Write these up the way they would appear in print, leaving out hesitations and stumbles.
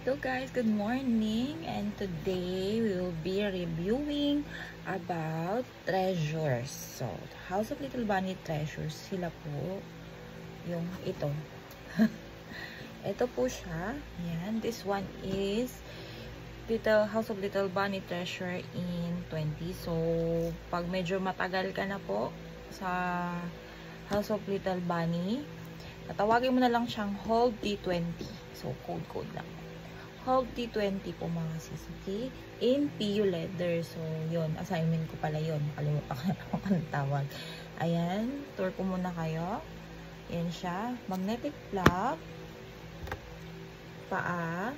So guys, good morning, and today we will be reviewing about treasures. So, House of Little Bunny treasures, sila po yung ito. Ito po siya. Yan, this one is House of Little Bunny treasure in 20. So, pag medyo matagal ka na po sa House of Little Bunny, natawagin mo na lang siyang Hold T20. So, code lang. Hold T20 po mga sis, okay? In PU leather. So, yun. Assignment ko pala yun. Nakalimutan ko na ang tawag. Ayan. Tour ko muna kayo. Yan siya. Magnetic plug. Paa.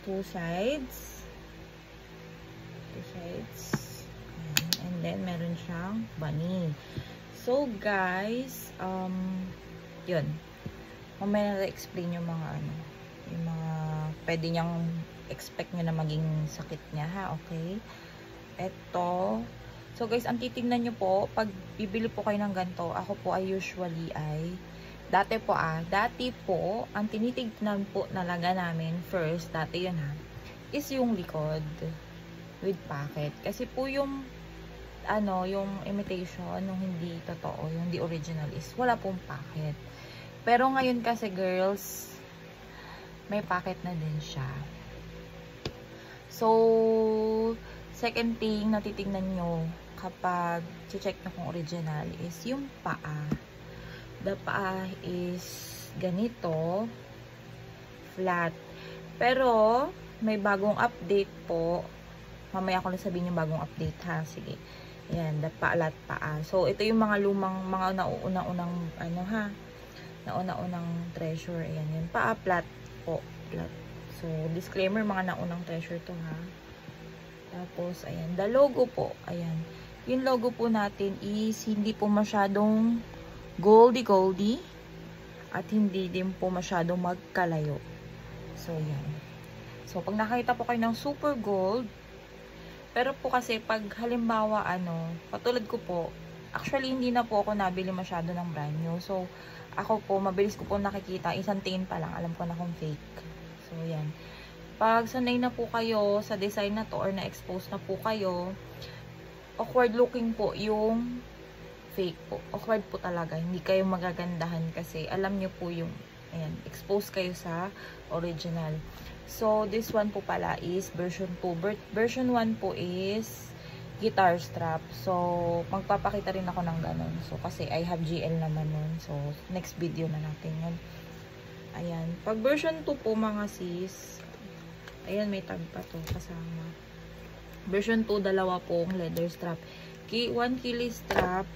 Two sides. Ayan. And then, meron siyang bunny. So, guys, yun. Mamaya na-explain yung mga yung mga pwede niyang expect nyo na maging sakit niya, ha? Okay? Eto. So, guys, ang titignan nyo po, pag bibili po kayo ng ganito, ako po ay usually dati po, ang tinitignan po talaga namin first, dati yun ha, is yung likod with pocket. Kasi po yung yung imitation, yung hindi totoo, yung hindi original is wala pong pocket. Pero ngayon kasi girls, may pocket na din siya. So, second thing na titignan nyo kapag check na kung original is yung paa. The paa is ganito, flat. Pero, may bagong update po. Mamaya ko na sabihin yung bagong update ha. Sige. Ayan, the paa, paa. So, ito yung mga lumang, mga nauunang nauna-unang treasure. Ayan, yun. Paa, flat po. Flat. So, disclaimer, mga naunang treasure to ha. Tapos, ayan. The logo po. Ayan. Yung logo po natin is hindi po masyadong goldy. At hindi din po masyadong magkalayo. So, yan. So, pag nakita po kayo ng super gold, pero po kasi, pag halimbawa, patulad ko po, actually, hindi na po ako nabili masyado ng brand new. So, ako po, mabilis ko po nakikita. Isang tingin pa lang, alam ko na kung fake. So, yan. Pag sanay na po kayo sa design na to or na-expose na po kayo, awkward looking po yung fake po. Awkward po talaga. Hindi kayo magagandahan kasi alam nyo po yung, ayan, expose kayo sa original. So, this one po pala is version 2. Version 1 po is guitar strap. So, magpapakita rin ako ng ganun. So, kasi I have GL naman nun. So, next video na natin yun. Ayan. Pag version 2 po mga sis, ayan, may tag pa to kasama. Version 2, dalawa pong leather strap. 1 kili strap,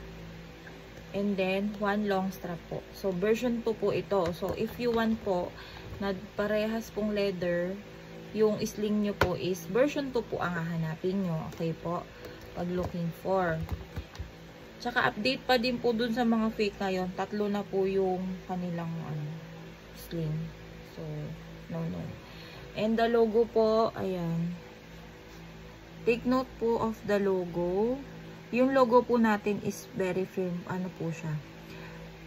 and then 1 long strap po. So, version 2 po ito. So, if you want po, na parehas pong leather, yung sling nyo po is version 2 po ang hahanapin nyo. Okay po? Pag looking for. Tsaka update pa din po dun sa mga fake ngayon. 3 na po yung kanilang sling. So, no. And the logo po, ayan. Take note po of the logo. Yung logo po natin is very firm. Ano po siya?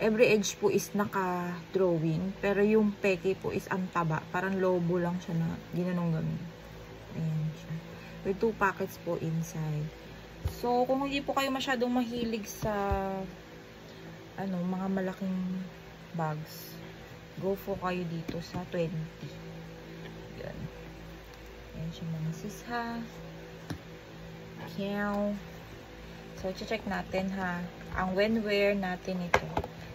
Every edge po is naka-drawing. Pero yung peke po is ang taba. Parang lobo lang siya na ginanong ganun. Ayan siya. With 2 pockets po inside. So, kung hindi po kayo masyadong mahilig sa mga malaking bags, go po kayo dito sa 20. Yan. Yan siya mga sis ha. So, check natin ha. Ang when wear natin ito.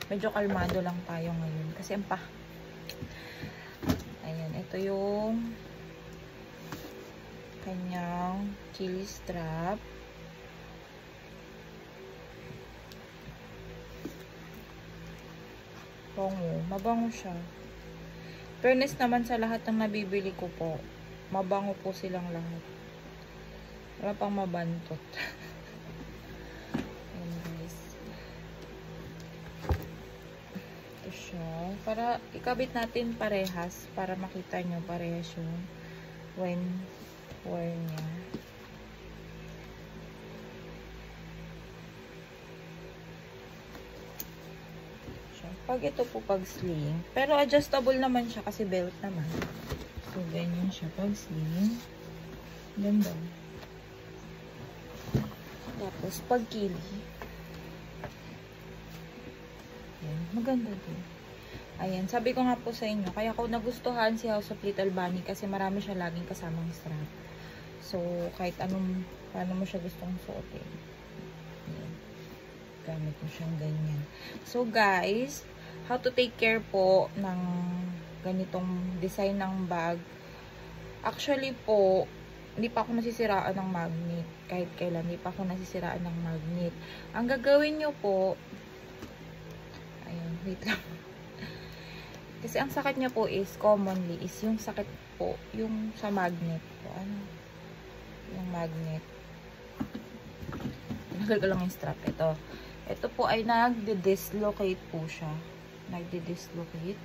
Medyo kalmado lang tayo ngayon. Kasi ayan, ito yung kanyang chili strap. Mabango siya. Fairness naman sa lahat ng nabibili ko po, mabango po silang lahat. Wala pang mabantot. Ayan guys. Ito siya. Para ikabit natin parehas, para makita nyo parehas yung when wear niya. Pag ito po pag sling. Pero adjustable naman siya kasi belt naman. So, ganyan siya pag sling. Ganda. Tapos, pag kili. Ayan, maganda din. Ayan, sabi ko nga po sa inyo, kaya ko nagustuhan si House of Little Bunny kasi marami siya laging kasamang strap. So, kahit anong, paano mo siya gustong suotin. Ayan. Gamit mo siyang ganyan. So, guys, how to take care po ng ganitong design ng bag. Actually po, hindi pa ako nasisiraan ng magnet. Kahit kailan, hindi pa ako nasisiraan ng magnet. Ang gagawin nyo po, ayun, wait lang. Kasi ang sakit niya po is, commonly, is yung sakit po, yung sa magnet po. Ano? Yung magnet. Tinagal ko lang yung strap. Ito po ay nagde-dislocate po siya. Nagde-dislocate.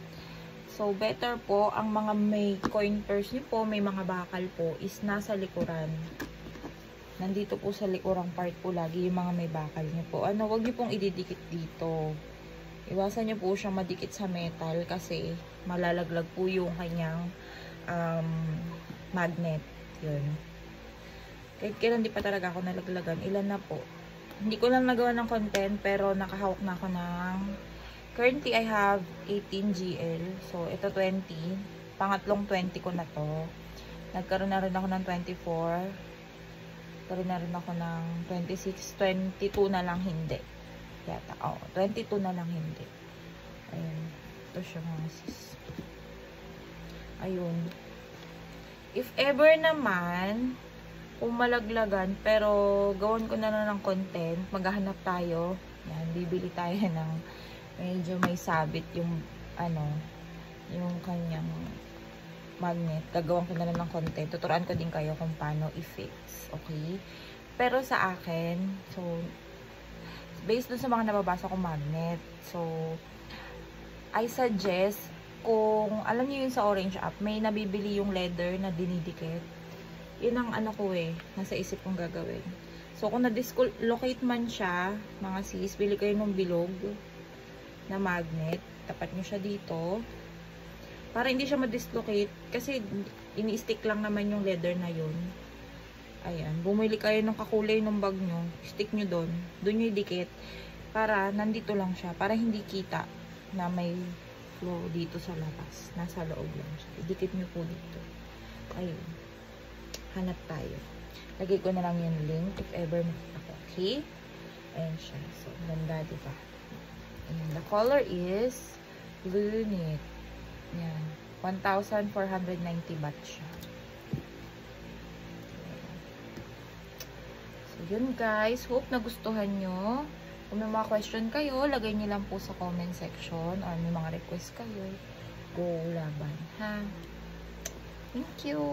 So, better po, ang mga may coin purse niyo po, may mga bakal po, is nasa likuran. Nandito po sa likurang part po lagi yung mga may bakal niyo po. Ano, wag niyo pong ididikit dito. Iwasan niyo po siyang madikit sa metal kasi malalaglag po yung kanyang magnet. Yun. Kahit kailan di pa talaga ako nalaglagan. Ilan na po. Hindi ko lang nagawa ng content pero nakahawak na ako ng currently I have 18 GL. So, ito 20. Pangatlong 20 ko na to. Nagkaroon na rin ako ng 24. Nagkaroon na rin ako ng 26. 22 na lang hindi. Yata. Oh, 22 na lang hindi. Ayun. Ito siya mga sis. Ayun. If ever naman, kung malaglagan, pero gawin ko na lang ng content, maghahanap tayo. Yan, bibili tayo ng medyo may sabit yung, ano, yung kanyang magnet. Gagawin ko na lang ng content. Tuturuan ko din kayo kung paano i-fix. Okay? Pero sa akin, so, based dun sa mga nababasa kong magnet. So, I suggest, kung alam niyo yun sa Orange app, may nabibili yung leather na dinidikit. Yun ang ano ko nasa isip kong gagawin. So, kung na-dislocate man siya, mga sis, bili kayo ng bilog na magnet. Tapat nyo siya dito. Para hindi siya ma-dislocate. Kasi, ini-stick lang naman yung leather na yun. Ayan, bumili kayo ng kakulay ng bag nyo, stick nyo doon, doon nyo idikit, para nandito lang siya, para hindi kita na may flow dito sa labas, nasa loob lang siya. Idikit nyo po dito. Ayun, hanap tayo. Lagay ko na lang yung link if ever makita ko. Okay? Ayan siya. So, ganda, diba? Ayan, the color is blue knit. Ayan, 1,490 baht siya. Yun guys, hope nagustuhan nyo. Kung may mga question kayo, lagay nyo lang po sa comment section or may mga request kayo, go laban ha. Thank you.